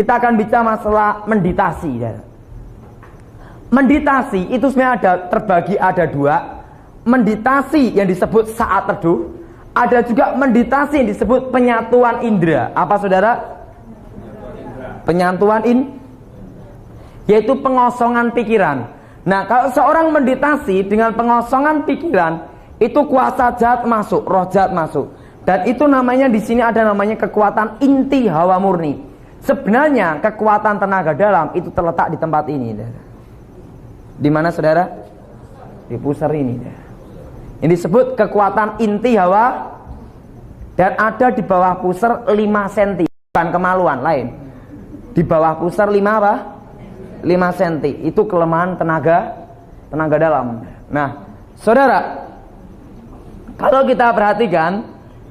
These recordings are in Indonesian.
kita akan bicara masalah meditasi. Meditasi itu sebenarnya ada dua. Meditasi yang disebut saat teduh, ada juga meditasi yang disebut penyatuan indera. Apa saudara? Penyatuan yaitu pengosongan pikiran. Nah, kalau seorang meditasi dengan pengosongan pikiran, itu kuasa jahat masuk, roh jahat masuk. Dan itu namanya di sini ada namanya kekuatan inti hawa murni. Sebenarnya kekuatan tenaga dalam itu terletak di tempat ini. Di mana saudara? Di pusar ini. Ini disebut kekuatan inti hawa, dan ada di bawah pusar 5 cm. Bukan kemaluan lain. Di bawah pusar 5 apa? 5 cm. Itu kelemahan tenaga dalam. Nah, saudara, kalau kita perhatikan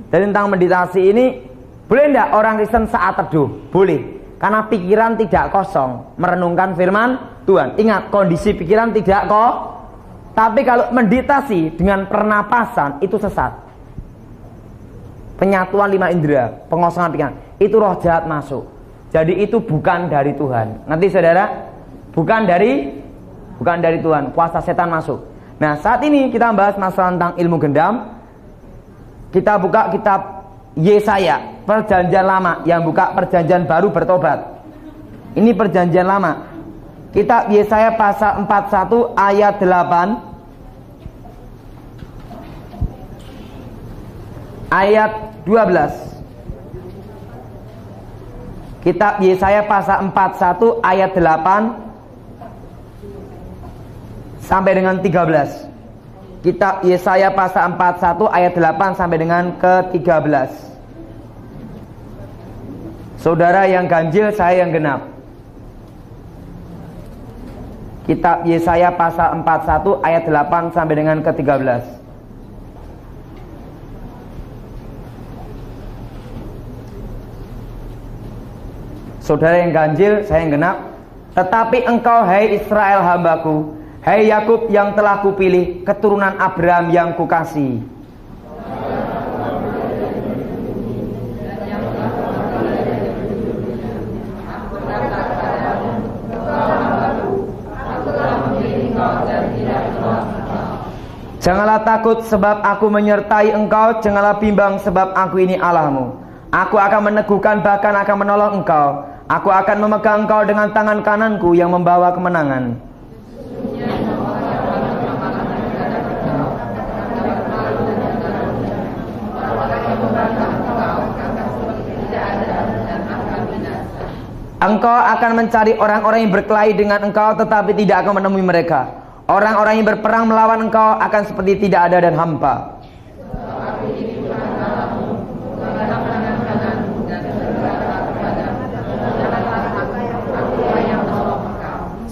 dari tentang meditasi ini, boleh tidak orang Kristen saat teduh? Boleh, karena pikiran tidak kosong, merenungkan firman Tuhan. Ingat, kondisi pikiran tidak tapi kalau meditasi dengan pernapasan itu sesat. Penyatuan 5 indera, pengosongan pikiran, itu roh jahat masuk. Jadi itu bukan dari Tuhan. Nanti saudara, bukan dari Tuhan, kuasa setan masuk. Nah, saat ini kita bahas masalah tentang ilmu gendam. Kita buka kitab Yesaya, perjanjian lama. Yang buka perjanjian baru bertobat. Ini perjanjian lama. Kitab Yesaya pasal 41 ayat 8. Ayat 12. Kitab Yesaya pasal 41 ayat 8 sampai dengan 13. Kitab Yesaya pasal 41 ayat 8 sampai dengan ke-13. Saudara yang ganjil, saya yang genap. Kitab Yesaya pasal 41 ayat 8 sampai dengan ke-13. Saudara yang ganjil, saya yang genap. Tetapi engkau, hai Israel hambaku, hai Yakub yang telah kupilih, keturunan Abraham yang kukasihi. Janganlah takut sebab aku menyertai engkau, janganlah bimbang sebab aku ini Allahmu. Aku akan meneguhkan, bahkan akan menolong engkau. Aku akan memegang engkau dengan tangan kananku yang membawa kemenangan. Engkau akan mencari orang-orang yang berkelahi dengan engkau, tetapi tidak akan menemui mereka. Orang-orang yang berperang melawan engkau akan seperti tidak ada dan hampa.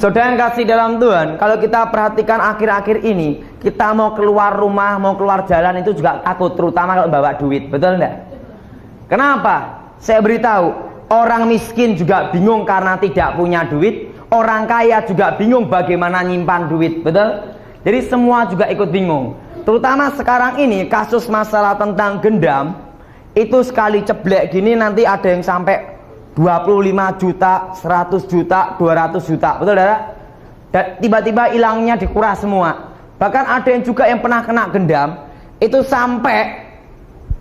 Saudara yang kasih dalam Tuhan, kalau kita perhatikan akhir-akhir ini, kita mau keluar rumah, mau keluar jalan itu juga takut, terutama kalau bawa duit, betul enggak? Kenapa? Saya beritahu, orang miskin juga bingung karena tidak punya duit, orang kaya juga bingung bagaimana nyimpan duit, betul? Jadi semua juga ikut bingung. Terutama sekarang ini kasus masalah tentang gendam, itu sekali ceblek gini nanti ada yang sampai 25 juta, 100 juta, 200 juta, betul tidak? Dan tiba-tiba hilangnya dikuras semua. Bahkan ada yang juga yang pernah kena gendam, itu sampai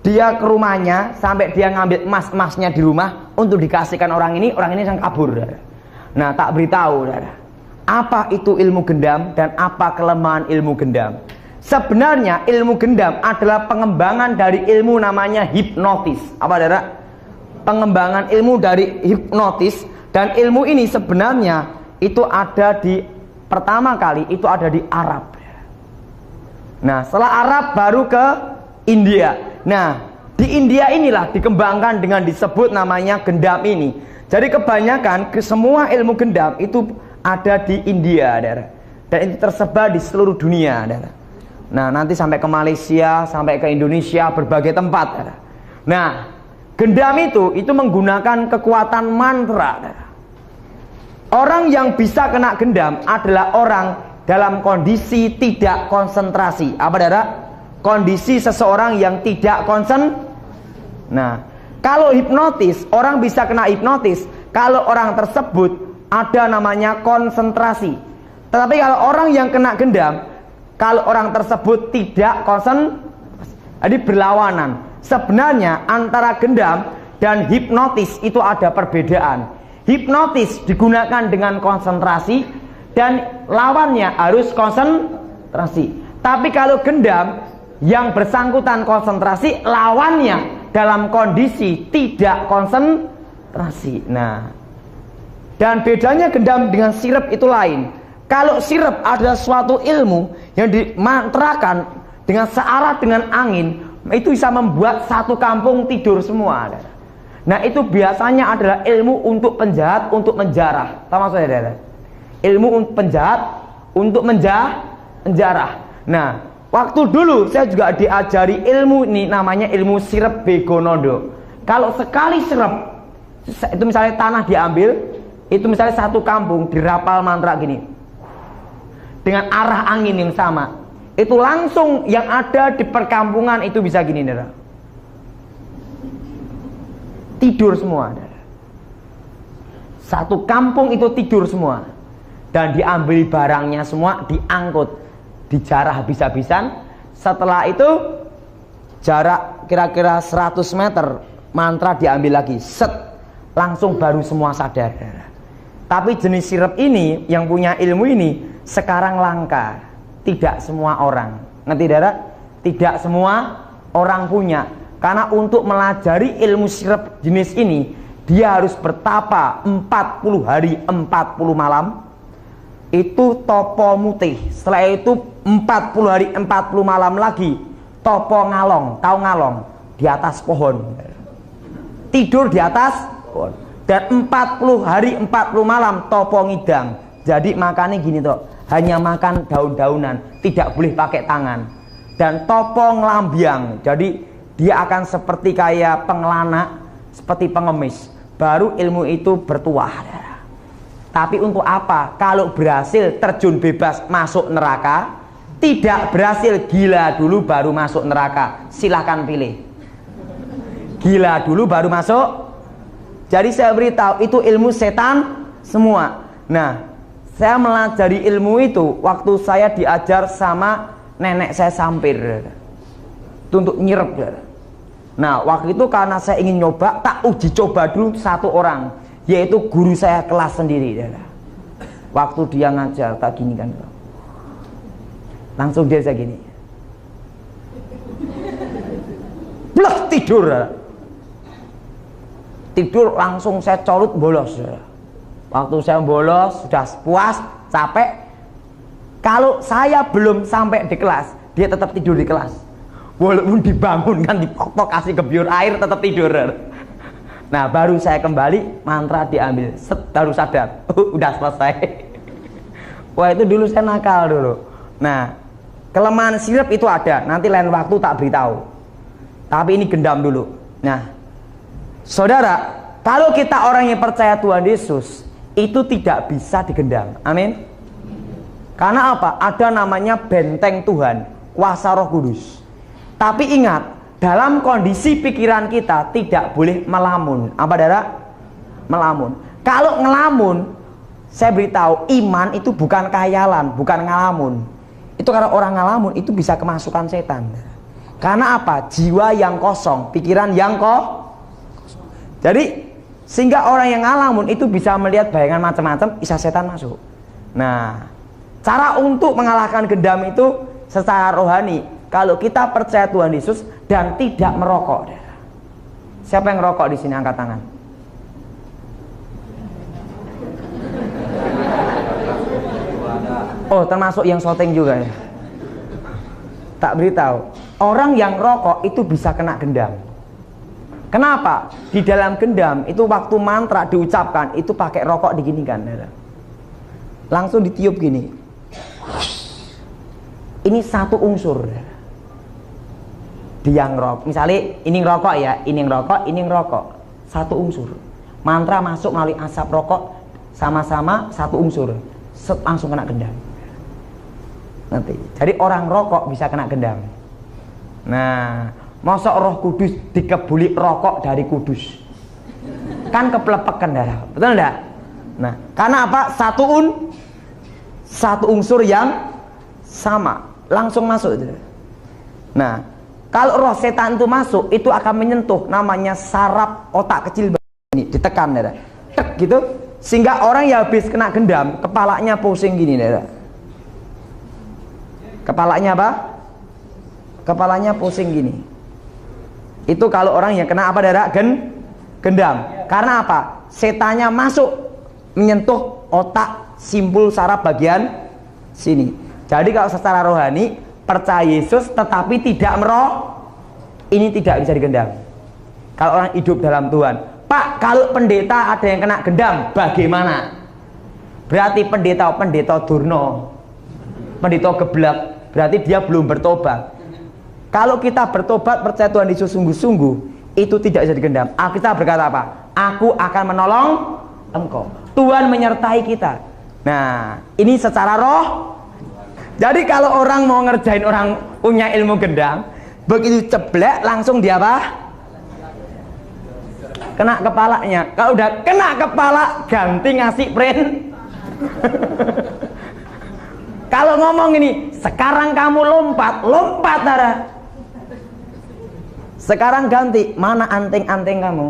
dia ke rumahnya, sampai dia ngambil emas-emasnya di rumah untuk dikasihkan orang ini yang kabur. Nah, tak beritahu, apa itu ilmu gendam dan apa kelemahan ilmu gendam. Sebenarnya ilmu gendam adalah pengembangan dari ilmu namanya hipnotis. Apa saudara? Pengembangan ilmu dari hipnotis, dan ilmu ini sebenarnya itu ada di pertama kali itu ada di Arab. Nah, setelah Arab baru ke India. Nah, di India inilah dikembangkan dengan disebut namanya gendam ini. Jadi kebanyakan semua ilmu gendam itu ada di India, dan itu tersebar di seluruh dunia. Nah, nanti sampai ke Malaysia, sampai ke Indonesia, berbagai tempat. Nah, gendam itu menggunakan kekuatan mantra. Orang yang bisa kena gendam adalah orang dalam kondisi tidak konsentrasi. Apa saudara? Kondisi seseorang yang tidak konsen. Nah, kalau hipnotis, orang bisa kena hipnotis kalau orang tersebut ada namanya konsentrasi. Tetapi kalau orang yang kena gendam, kalau orang tersebut tidak konsentrasi, jadi berlawanan. Sebenarnya antara gendam dan hipnotis itu ada perbedaan. Hipnotis digunakan dengan konsentrasi dan lawannya harus konsentrasi. Tapi kalau gendam yang bersangkutan konsentrasi, lawannya dalam kondisi tidak konsentrasi. Nah, dan bedanya gendam dengan sirep itu lain. Kalau sirep adalah suatu ilmu yang dimantrakan dengan searah dengan angin, itu bisa membuat satu kampung tidur semua. Nah, itu biasanya adalah ilmu untuk penjahat, untuk menjarah. Tahu maksudnya, saudara? Ilmu untuk penjahat, untuk menjarah. Nah, waktu dulu saya juga diajari ilmu ini, namanya ilmu sirep begonondo. Kalau sekali sirep, itu misalnya tanah diambil, itu misalnya satu kampung dirapal mantra gini, dengan arah angin yang sama, itu langsung yang ada di perkampungan itu bisa gini, saudara. Tidur semua, saudara. Satu kampung itu tidur semua, dan diambil barangnya semua, diangkut, dijarah habis-habisan. Setelah itu jarak kira-kira 100 meter mantra diambil lagi, set, langsung baru semua sadar. Tapi jenis sirep ini yang punya ilmu ini sekarang langka, tidak semua orang, ngerti, saudara? Tidak semua orang punya, karena untuk melajari ilmu sirep jenis ini dia harus bertapa 40 hari 40 malam. Itu topo mutih. Setelah itu 40 hari 40 malam lagi topo ngalong. Tahu ngalong? Di atas pohon. Tidur di atas pohon. Dan 40 hari 40 malam topo ngidang. Jadi makannya gini toh, hanya makan daun-daunan, tidak boleh pakai tangan. Dan topo ngelambiang. Jadi dia akan seperti kayak pengelana, seperti pengemis. Baru ilmu itu bertuah. Tapi untuk apa? Kalau berhasil terjun bebas masuk neraka, tidak berhasil gila dulu baru masuk neraka. Silahkan pilih. Gila dulu baru masuk. Jadi saya beritahu itu ilmu setan semua. Nah, saya melajari ilmu itu waktu saya diajar sama nenek saya Sampir. Itu untuk nyirep. Nah, waktu itu karena saya ingin nyoba, tak uji coba dulu satu orang, yaitu guru saya kelas sendiri. Waktu dia ngajar tak gini kan, langsung dia saya gini, blek, tidur langsung saya colot bolos. Waktu saya bolos sudah puas, capek. Kalau saya belum sampai di kelas, dia tetap tidur di kelas, walaupun dibangunkan, kasih gebyur air, tetap tidur. Nah, baru saya kembali, mantra diambil, set, baru sadar, udah selesai. Wah, itu dulu saya nakal dulu. Nah, kelemahan sirep itu ada, nanti lain waktu tak beritahu. Tapi ini gendam dulu. Nah, saudara, kalau kita orang yang percaya Tuhan Yesus, itu tidak bisa digendam. Amin. Karena apa? Ada namanya benteng Tuhan, kuasa Roh Kudus. Tapi ingat, dalam kondisi pikiran kita tidak boleh melamun. Apa, saudara? Melamun. Kalau ngelamun, saya beritahu, iman itu bukan khayalan, bukan ngalamun. Itu karena orang ngalamun itu bisa kemasukan setan. Karena apa? Jiwa yang kosong, pikiran yang kosong. Jadi sehingga orang yang ngalamun itu bisa melihat bayangan macam-macam, bisa setan masuk. Nah, cara untuk mengalahkan gendam itu secara rohani, kalau kita percaya Tuhan Yesus dan tidak merokok. Siapa yang merokok di sini, angkat tangan. Oh, termasuk yang syuting juga ya. Tak beritahu, orang yang rokok itu bisa kena gendam. Kenapa? Di dalam gendam itu waktu mantra diucapkan itu pakai rokok diginikan. Langsung ditiup gini. Ini satu unsur. Dia ngerokok, misalnya ini ngerokok ya, ini ngerokok, satu unsur. Mantra masuk melalui asap rokok, sama-sama satu unsur, langsung kena gendam. Nanti, jadi orang rokok bisa kena gendam. Nah, masa Roh Kudus dikebuli rokok dari kudus? Kan keplepekan darah. Betul enggak? Nah, karena apa? Satu unsur yang sama, langsung masuk itu. Nah, kalau roh setan itu masuk, itu akan menyentuh namanya saraf otak kecil ini, ditekan darah. Tek gitu, sehingga orang ya habis kena gendam, kepalanya pusing gini darah. Kepalanya apa? Kepalanya pusing gini. Itu kalau orang yang kena apa darah? Gendam. Karena apa? Setannya masuk menyentuh otak simpul saraf bagian sini. Jadi kalau secara rohani percaya Yesus tetapi tidak ini tidak bisa digendam. Kalau orang hidup dalam Tuhan, Pak, kalau pendeta ada yang kena gendam, bagaimana? Berarti pendeta durno, pendeta geblek, berarti dia belum bertobat. Kalau kita bertobat percaya Tuhan Yesus sungguh-sungguh, itu tidak bisa digendam. Kita berkata apa? Aku akan menolong engkau. Tuhan menyertai kita. Nah, ini secara roh. Jadi kalau orang mau ngerjain orang punya ilmu gendam, begitu ceblek langsung dia apa? Kena kepalanya. Kalau udah kena kepala, ganti ngasih print. Kalau ngomong ini, sekarang kamu lompat darah. Sekarang ganti, mana anting-anting kamu?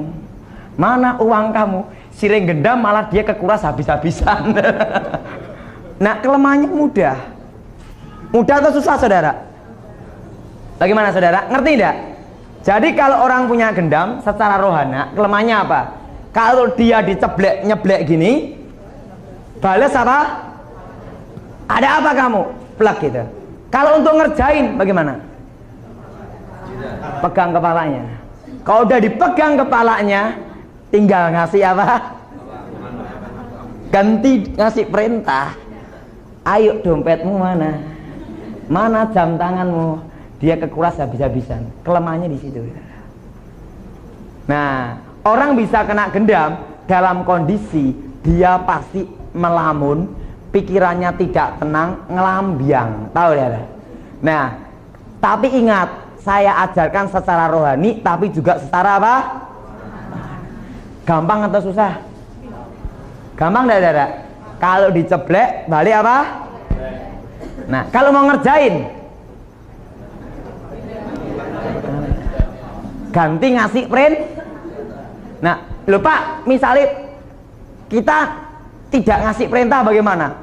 Mana uang kamu? Siring gendam malah dia kekuras habis-habisan. Nah, kelemahannya mudah. Mudah atau susah, saudara? Bagaimana, saudara? Ngerti tidak? Jadi kalau orang punya gendam secara rohana, kelemahannya apa? Kalau dia nyeblek gini, balas apa? Ada apa kamu? Plak gitu. Kalau untuk ngerjain bagaimana? Pegang kepalanya. Kalau udah dipegang kepalanya, tinggal ngasih apa? Ganti ngasih perintah. Ayo dompetmu mana? Mana jam tanganmu? Dia kekuras habis-habisan. Kelemahannya di situ. Nah, orang bisa kena gendam dalam kondisi dia pasti melamun, pikirannya tidak tenang, ngelambiang. Tahu ya? Nah, tapi ingat, saya ajarkan secara rohani tapi juga secara apa? Gampang atau susah? Gampang enggak, saudara? Kalau diceblek balik apa? Nah, kalau mau ngerjain ganti ngasih print. Nah, lupa misalnya kita tidak ngasih perintah bagaimana?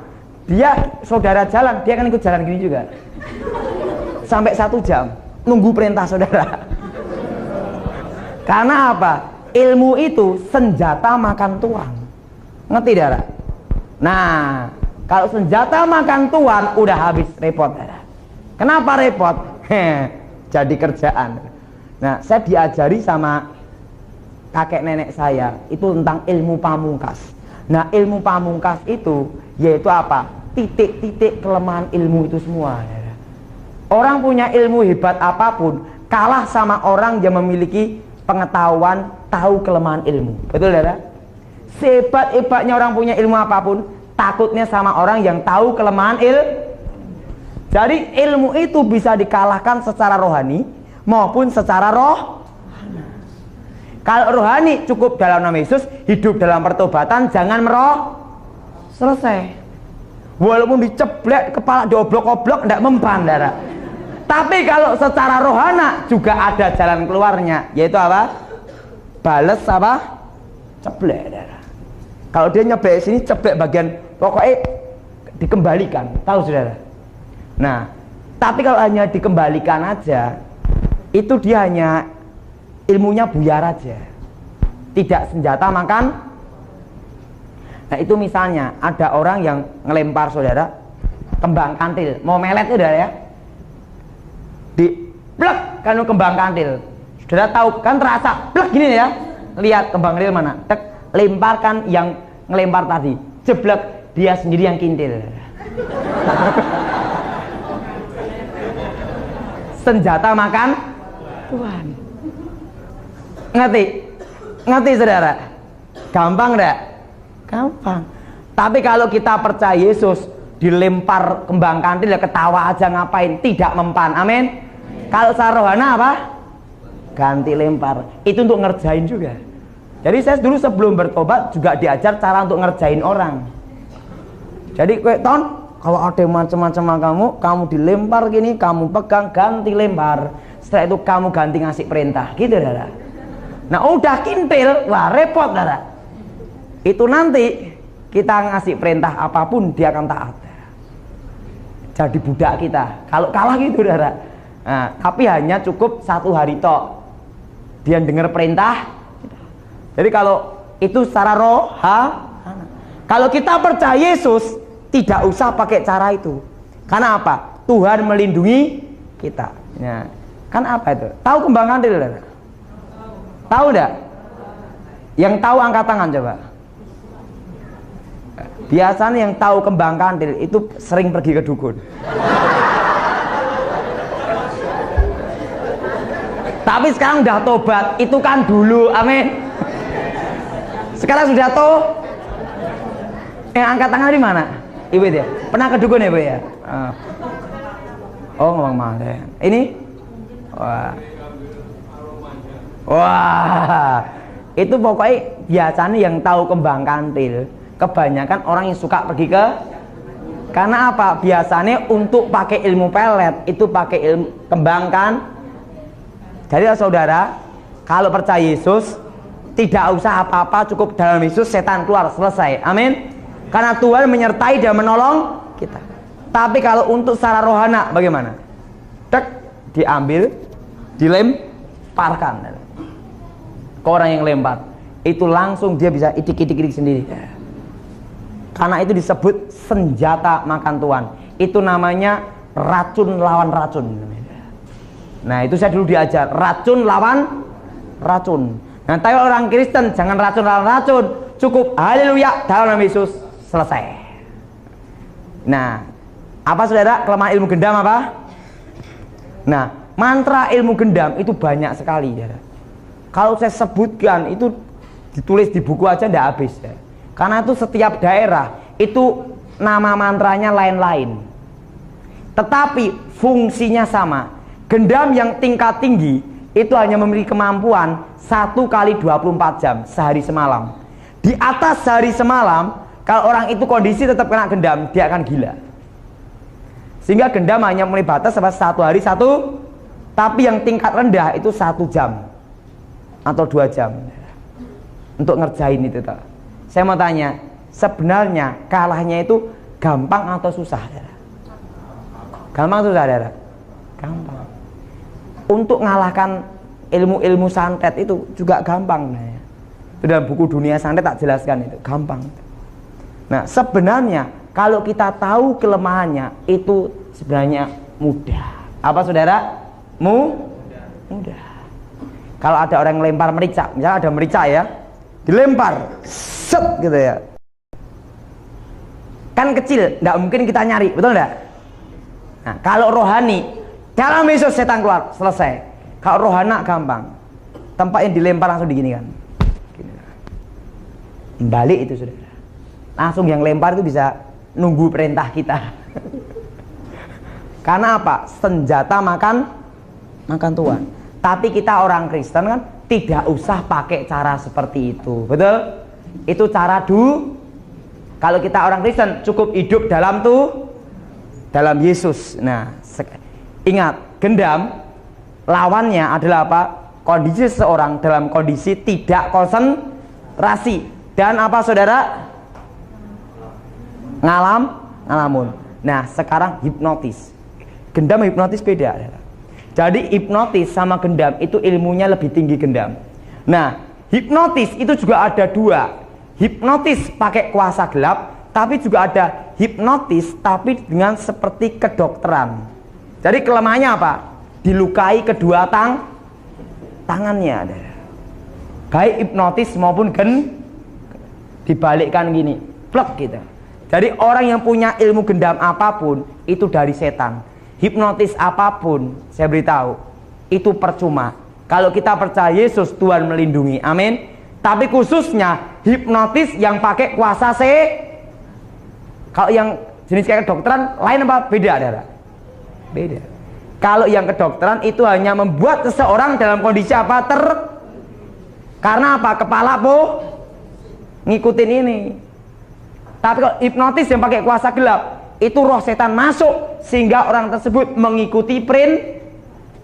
Dia saudara jalan, dia kan ikut jalan gini juga sampai 1 jam nunggu perintah saudara. Karena apa? Ilmu itu senjata makan tuan. Ngerti, saudara? Nah, kalau senjata makan tuan udah habis, repot, saudara. Kenapa repot? Jadi kerjaan. Nah, saya diajari sama kakek nenek saya itu tentang ilmu pamungkas. Nah, ilmu pamungkas itu yaitu apa? Titik-titik kelemahan ilmu itu semua. Orang punya ilmu hebat apapun kalah sama orang yang memiliki pengetahuan, tahu kelemahan ilmu. Betul, saudara? Sehebat-hebatnya orang punya ilmu apapun, takutnya sama orang yang tahu kelemahan Jadi ilmu itu bisa dikalahkan secara rohani maupun secara roh. Kalau rohani cukup dalam nama Yesus, hidup dalam pertobatan, jangan selesai. Walaupun diceblek kepala dioblok-oblok tidak mempan, saudara. Tapi kalau secara rohana juga ada jalan keluarnya, yaitu apa? Bales apa? Ceblek, saudara. Kalau dia nyeblek sini, ceblek bagian pokoknya dikembalikan, tahu, saudara? Nah, tapi kalau hanya dikembalikan aja, itu dia hanya ilmunya buyar aja, tidak senjata makan. Nah, itu misalnya ada orang yang ngelempar, saudara, kembang kantil, mau melet, saudara, ya, di plek kan kembang kantil, saudara tahu kan, terasa plek gini ya, lihat kembang kantil mana, tek, lemparkan yang ngelempar tadi, jeblek, dia sendiri yang kintil. Senjata makan Tuhan. Ngerti, saudara? Gampang enggak? Gampang. Tapi kalau kita percaya Yesus, dilempar kembang kantil ya ketawa aja, ngapain? Tidak mempan. Amin. Kalau secara rohana apa? Ganti lempar. Itu untuk ngerjain juga. Jadi saya dulu sebelum bertobat juga diajar cara untuk ngerjain orang. Jadi ton, kalau ada macam-macam kamu dilempar gini, kamu pegang, ganti lempar. Setelah itu kamu ganti ngasih perintah, gitu saudara. Nah udah kintil, wah repot saudara. Itu nanti kita ngasih perintah apapun dia akan taat. Jadi budak kita. Kalau kalah gitu saudara. Nah, tapi hanya cukup 1 hari tok. Dia dengar perintah. Jadi kalau itu secara kalau kita percaya Yesus, tidak usah pakai cara itu. Karena apa? Tuhan melindungi kita. Ya. Kan apa itu? Tahu kembang kandil? Tahu enggak? Yang tahu angkat tangan coba. Biasanya yang tahu kembang kandil itu sering pergi ke dukun. Tapi sekarang udah tobat, itu kan dulu, amin. Sekarang sudah yang angkat tangan di mana? Ibu ya? Pernah ke dukun ya, Bu ya? Oh, ngomong malah. Ini? Wah. Itu pokoknya biasanya yang tahu kembang kantil, kebanyakan orang yang suka pergi ke. Karena apa? Biasanya untuk pakai ilmu pelet, itu pakai ilmu kembang kan. Jadi saudara, kalau percaya Yesus, tidak usah apa-apa, cukup dalam Yesus, setan keluar, selesai. Amin. Karena Tuhan menyertai dan menolong kita. Tapi kalau untuk secara rohana bagaimana? Tek, diambil, dilemparkan ke orang yang lempar. Itu langsung dia bisa idik-idik sendiri. Karena itu disebut senjata makan Tuhan. Itu namanya racun lawan racun. Nah itu saya dulu diajar, racun lawan racun. Nah tapi orang Kristen jangan racun lawan racun, cukup haleluya dalam nama Yesus, selesai. Nah apa saudara kelemahan ilmu gendam apa? Nah mantra ilmu gendam itu banyak sekali ya. Kalau saya sebutkan itu ditulis di buku aja tidak habis ya. Karena itu setiap daerah itu nama mantranya lain-lain, tetapi fungsinya sama. Gendam yang tingkat tinggi itu hanya memiliki kemampuan 1 kali 24 jam sehari semalam. Di atas sehari semalam, kalau orang itu kondisi tetap kena gendam, dia akan gila. Sehingga gendam hanya mulai batas sampai 1 hari 1, tapi yang tingkat rendah itu 1 jam atau 2 jam untuk ngerjain itu. Saya mau tanya, sebenarnya kalahnya itu gampang atau susah? Gampang atau susah? Gampang. Untuk ngalahkan ilmu-ilmu santet itu juga gampang. Itu dalam buku Dunia Santet tak jelaskan itu, gampang. Nah sebenarnya kalau kita tahu kelemahannya itu sebenarnya mudah. Apa saudara? Mudah. Kalau ada orang yang lempar merica, misalnya ada merica ya, dilempar, set gitu ya. Kan kecil, tidak mungkin kita nyari, betul enggak? Nah kalau rohani, dalam Yesus setan keluar, selesai. Kalau rohana gampang, tempat yang dilempar langsung diginikan. Balik itu saudara. Langsung yang lempar itu bisa nunggu perintah kita. Karena apa? Senjata makan Tuhan. Tapi kita orang Kristen kan tidak usah pakai cara seperti itu, betul? Itu cara kalau kita orang Kristen cukup hidup dalam Yesus. Nah, ingat, gendam lawannya adalah apa? Kondisi seseorang dalam kondisi tidak konsentrasi dan apa saudara? Ngalamun. Nah, sekarang hipnotis. Gendam hipnotis beda. Jadi hipnotis sama gendam itu ilmunya lebih tinggi gendam. Nah, hipnotis itu juga ada 2. Hipnotis pakai kuasa gelap, tapi juga ada hipnotis tapi dengan seperti kedokteran. Jadi kelemahannya apa? Dilukai kedua tangannya. Baik hipnotis maupun dibalikkan gini, plek gitu. Jadi orang yang punya ilmu gendam apapun itu dari setan. Hipnotis apapun, saya beritahu, itu percuma. Kalau kita percaya Yesus, Tuhan melindungi, amin. Tapi khususnya hipnotis yang pakai kuasa kalau yang jenis kayak kedokteran lain apa? Beda. Kalau yang kedokteran itu hanya membuat seseorang dalam kondisi apa? Karena apa? Kepala ngikutin ini. Tapi kalau hipnotis yang pakai kuasa gelap, itu roh setan masuk sehingga orang tersebut mengikuti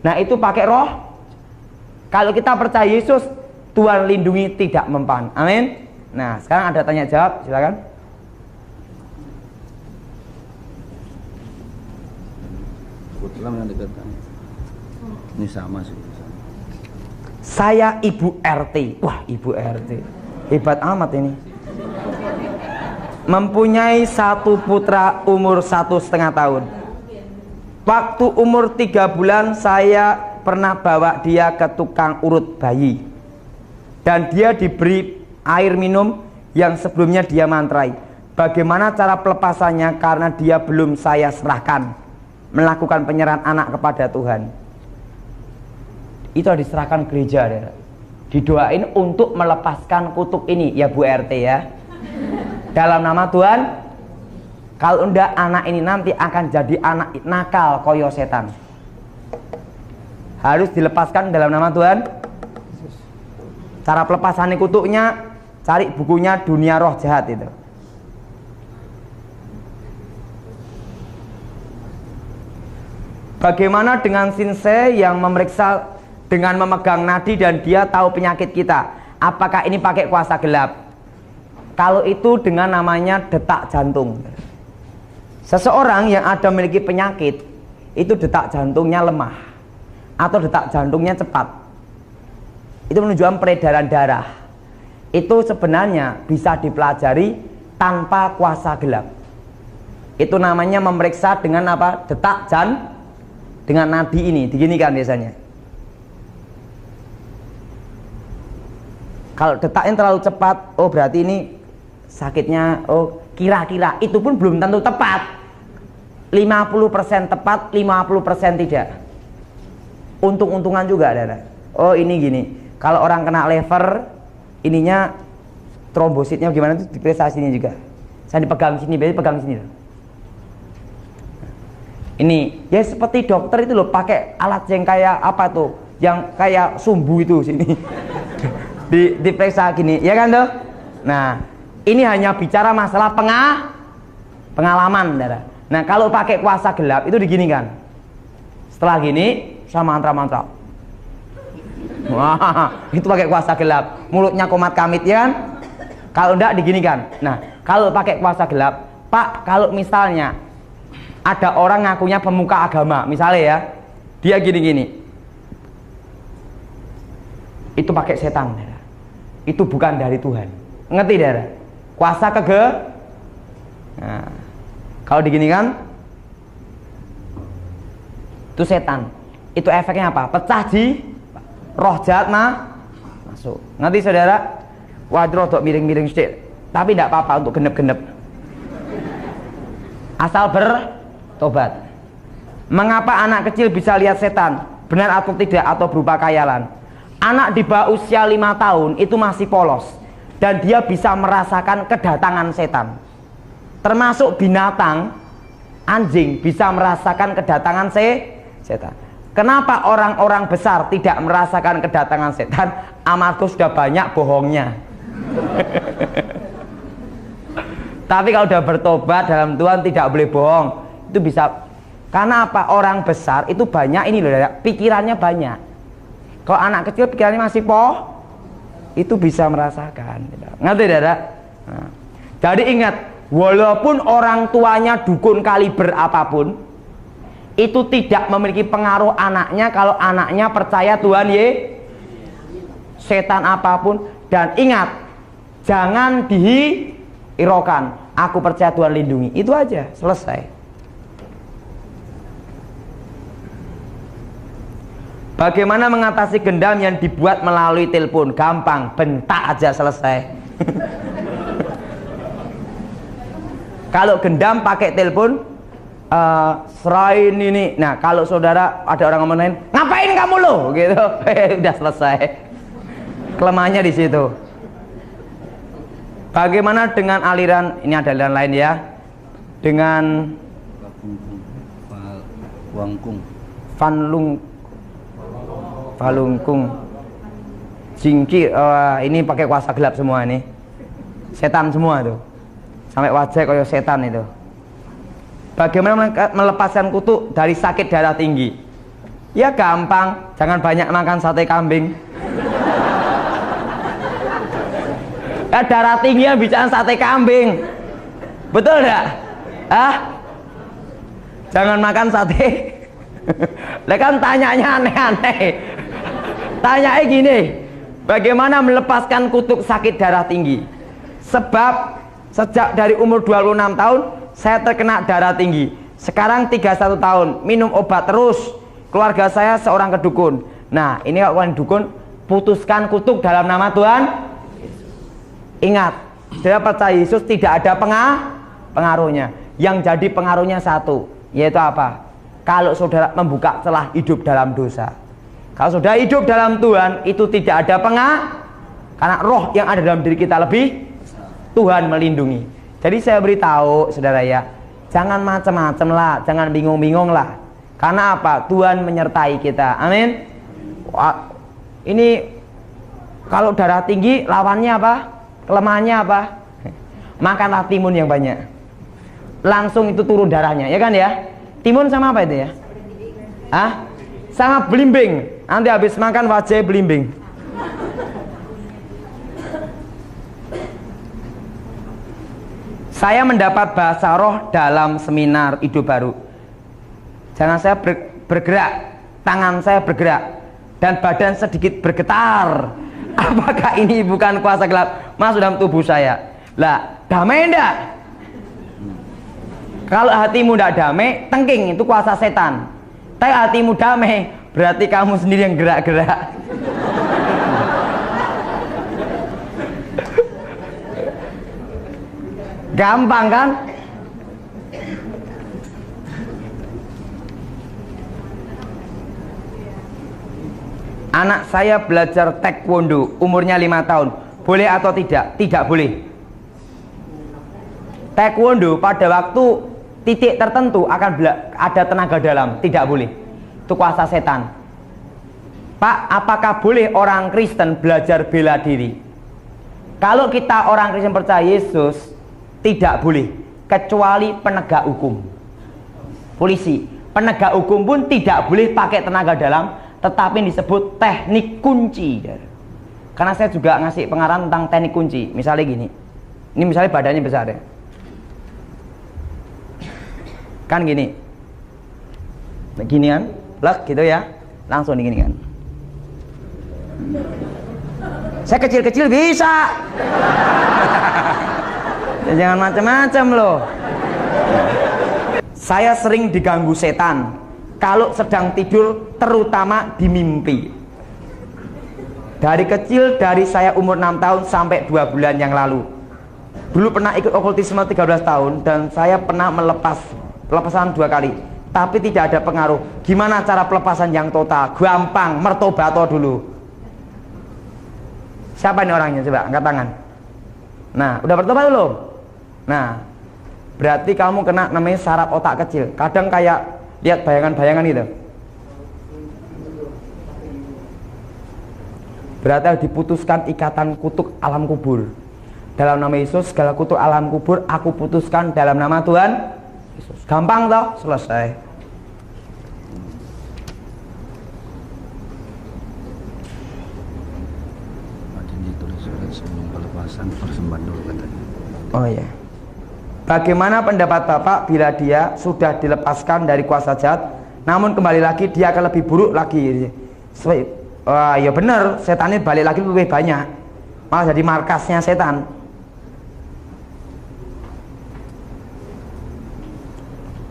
Nah itu pakai roh. Kalau kita percaya Yesus, Tuhan lindungi, tidak mempan. Amin. Nah sekarang ada tanya jawab, silakan. Kebetulan yang dekat kan. Ini sama sih. Saya ibu RT. Wah, ibu RT hebat amat ini. Mempunyai satu putra umur 1,5 tahun. Waktu umur 3 bulan saya pernah bawa dia ke tukang urut bayi, dan dia diberi air minum yang sebelumnya dia mantrai. Bagaimana cara pelepasannya karena dia belum saya serahkan melakukan penyerahan anak kepada Tuhan? Itu diserahkan gereja, didoain untuk melepaskan kutuk ini ya Bu RT ya, dalam nama Tuhan. Kalau enggak, anak ini nanti akan jadi anak nakal koyo setan. Harus dilepaskan dalam nama Tuhan. Cara pelepasan kutuknya, cari bukunya Dunia Roh Jahat itu. Bagaimana dengan sinse yang memeriksa dengan memegang nadi dan dia tahu penyakit kita? Apakah ini pakai kuasa gelap? Kalau itu dengan namanya detak jantung. Seseorang yang ada memiliki penyakit, itu detak jantungnya lemah atau detak jantungnya cepat, itu menunjukkan peredaran darah. Itu sebenarnya bisa dipelajari tanpa kuasa gelap. Itu namanya memeriksa dengan apa? Detak dengan nadi ini, diginikan biasanya. Kalau detaknya terlalu cepat, oh berarti ini sakitnya, oh kira-kira, itu pun belum tentu tepat. 50% tepat, 50% tidak. Untung-untungan juga ada. Oh ini gini, kalau orang kena lever, ininya trombositnya gimana tuh diperiksa sini juga. Saya dipegang sini, biasanya pegang sini loh. Ini ya seperti dokter itu loh, pakai alat yang kayak apa tuh, yang kayak sumbu itu sini. Diperiksa gini, ya kan tuh. Nah ini hanya bicara masalah pengalaman, saudara. Nah kalau pakai kuasa gelap itu diginikan. Setelah gini sama mantra-mantra. Wah, itu pakai kuasa gelap. Mulutnya komat kamit, ya kan? Kalau enggak diginikan. Nah kalau pakai kuasa gelap, Pak, kalau misalnya ada orang ngakunya pemuka agama, misalnya ya, dia gini-gini, itu pakai setan, saudara. Itu bukan dari Tuhan. Ngerti, saudara? Kuasa nah, kalau diginikan, itu setan. Itu efeknya apa? Pecah di roh jahat masuk. Ngerti, saudara? Waduh, rodok miring-miring sedikit, tapi tidak apa-apa untuk genep-genep. Asal bertobat. Mengapa anak kecil bisa lihat setan? Benar atau tidak, atau berupa khayalan? Anak di bawah usia 5 tahun itu masih polos, dan dia bisa merasakan kedatangan setan. Termasuk binatang, anjing bisa merasakan kedatangan setan. Kenapa orang-orang besar tidak merasakan kedatangan setan? Amarga sudah banyak bohongnya. Tapi kalau sudah bertobat dalam Tuhan, tidak boleh bohong. Itu bisa. Karena apa? Orang besar itu banyak ini loh, pikirannya banyak. Kalau anak kecil pikirannya masih itu bisa merasakan. Ngerti, Dada? Nah, jadi ingat, walaupun orang tuanya dukun kaliber apapun, itu tidak memiliki pengaruh anaknya kalau anaknya percaya Tuhan setan apapun. Dan ingat, jangan dihiraukan, aku percaya Tuhan lindungi. Itu aja, selesai. Bagaimana mengatasi gendam yang dibuat melalui telepon? Gampang, bentak aja, selesai. Kalau gendam pakai telepon, serain ini. Nah kalau saudara ada orang ngomongin, ngapain kamu lo? Gitu, udah selesai. Kelemahannya di situ. Bagaimana dengan aliran? Ini ada aliran lain ya. Dengan Falungkung. Jingki, ini pakai kuasa gelap semua nih. Setan semua tuh. Sampai wajah kayak setan itu. Bagaimana melepaskan kutuk dari sakit darah tinggi? Ya gampang, jangan banyak makan sate kambing. Darah tinggi yang bicara sate kambing. Betul enggak? Jangan makan sate. Lah kan tanyanya aneh-aneh. Tanyanya gini, bagaimana melepaskan kutuk sakit darah tinggi? Sebab sejak dari umur 26 tahun saya terkena darah tinggi. Sekarang 31 tahun, minum obat terus. Keluarga saya seorang kedukun. Nah, ini kalau kalian dukun, putuskan kutuk dalam nama Tuhan. Ingat, saudara percaya Yesus tidak ada pengaruhnya. Yang jadi pengaruhnya satu, yaitu apa? Kalau saudara membuka celah hidup dalam dosa. Kalau saudara hidup dalam Tuhan, itu tidak ada karena roh yang ada dalam diri kita lebih, Tuhan melindungi. Jadi saya beritahu saudara ya, jangan macam-macam lah, jangan bingung-bingung lah. Karena apa? Tuhan menyertai kita. Amin. Ini kalau darah tinggi lawannya apa? Kelemahannya apa? Makanlah timun yang banyak. Langsung itu turun darahnya, ya kan ya? Timun sama apa itu ya? Sama belimbing. Nanti habis makan wajah belimbing. Saya mendapat bahasa roh dalam seminar hidup baru. Jangan saya bergerak, tangan saya bergerak, dan badan sedikit bergetar. Apakah ini bukan kuasa gelap masuk dalam tubuh saya? Lah, damai enggak? Kalau hatimu enggak damai, tengking, itu kuasa setan. Tapi hatimu damai, berarti kamu sendiri yang gerak-gerak. Gampang kan? Anak saya belajar taekwondo, umurnya 5 tahun. Boleh atau tidak? Tidak boleh. Taekwondo pada waktu titik tertentu akan ada tenaga dalam, tidak boleh. Itu kuasa setan. Pak, apakah boleh orang Kristen belajar bela diri? Kalau kita orang Kristen percaya Yesus, tidak boleh, kecuali penegak hukum. Polisi, penegak hukum pun tidak boleh pakai tenaga dalam, tetapi disebut teknik kunci. Karena saya juga ngasih pengarahan tentang teknik kunci. Misalnya gini, ini misalnya badannya besar ya, kan gini, ginian, lek gitu ya, langsung digini kan. Saya kecil-kecil bisa. Ya, jangan macam-macam loh. Saya sering diganggu setan kalau sedang tidur, terutama di mimpi. Dari kecil, dari saya umur 6 tahun sampai 2 bulan yang lalu. Dulu pernah ikut okultisme 13 tahun dan saya pernah pelepasan 2 kali, tapi tidak ada pengaruh. Gimana cara pelepasan yang total? Gampang, mertobato dulu. Siapa ini orangnya? Coba angkat tangan. Nah, udah bertobat belum? Nah, berarti kamu kena namanya saraf otak kecil. Kadang kayak lihat bayangan-bayangan gitu. Berarti harus diputuskan ikatan kutuk alam kubur. Dalam nama Yesus, segala kutuk alam kubur aku putuskan dalam nama Tuhan Yesus. Gampang toh? Selesai. Sebelum pelepasan persembahan dulu katanya. Oh ya. Bagaimana pendapat Bapak bila dia sudah dilepaskan dari kuasa jahat, namun kembali lagi dia akan lebih buruk lagi? Wah, ya benar, setan ini balik lagi lebih banyak, malah jadi markasnya setan.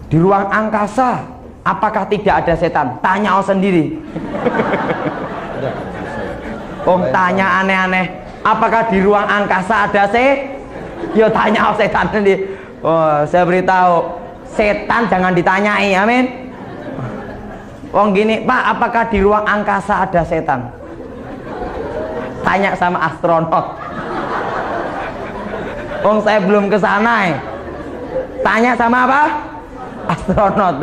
Di ruang angkasa, apakah tidak ada setan? Tanya oh sendiri. Tanya aneh-aneh. Apakah di ruang angkasa ada yo tanya oh setan sendiri. Oh, saya beritahu, setan jangan ditanyai, amin. Gini, Pak, apakah di ruang angkasa ada setan? Tanya sama astronot. Saya belum ke sana. Tanya sama apa? Astronot.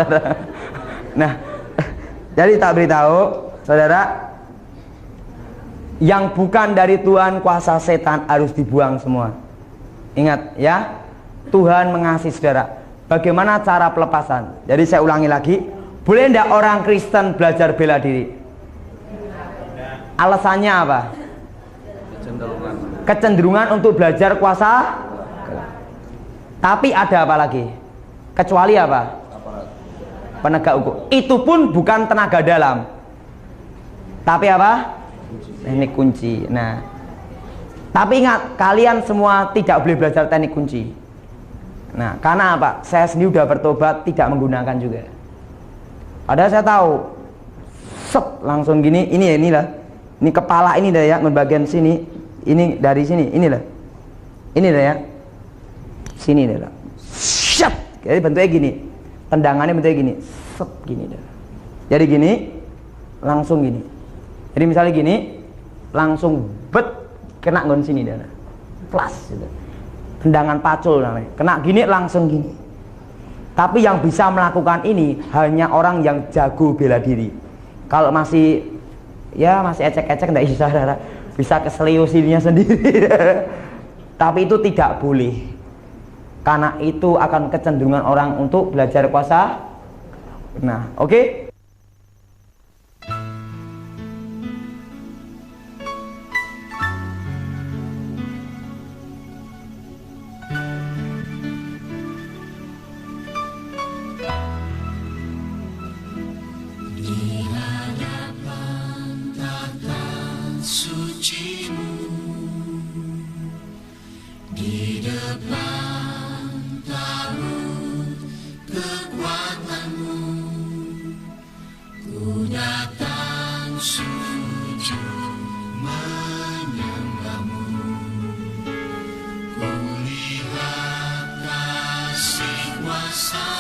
Nah, jadi tak beritahu, saudara, Yang bukan dari Tuhan, kuasa setan harus dibuang semua. Ingat ya, Tuhan mengasihi saudara. Bagaimana cara pelepasan? Jadi saya ulangi lagi, boleh tidak orang Kristen belajar bela diri? Alasannya apa? Kecenderungan untuk belajar kuasa. Tapi ada apa lagi? Kecuali apa? Penegak hukum. Itu pun bukan tenaga dalam. Tapi apa? Teknik kunci. Nah, tapi ingat, kalian semua tidak boleh belajar teknik kunci. Nah, karena apa? Saya sendiri sudah bertobat tidak menggunakan juga. Padahal saya tahu, langsung gini, inilah. Ini kepala ini dah ya, bagian sini, ini dari sini, inilah. Ini dah ya. Sini dah. Shut. Jadi bentuknya gini. Tendangannya bentuknya gini. Set gini dah. Jadi gini, langsung gini. Jadi misalnya gini, langsung kena ngon sini dah. Plus gitu. Tendangan pacul namanya. Kena gini langsung gini. Tapi yang bisa melakukan ini hanya orang yang jago bela diri. Kalau masih ecek-ecek enggak bisa keselio sininya sendiri. Tapi itu tidak boleh. Karena itu akan kecenderungan orang untuk belajar kuasa. Nah, oke? Di depan tabut kekuatanmu, ku datang sujud menyembahmu. Ku lihat kasih kuasa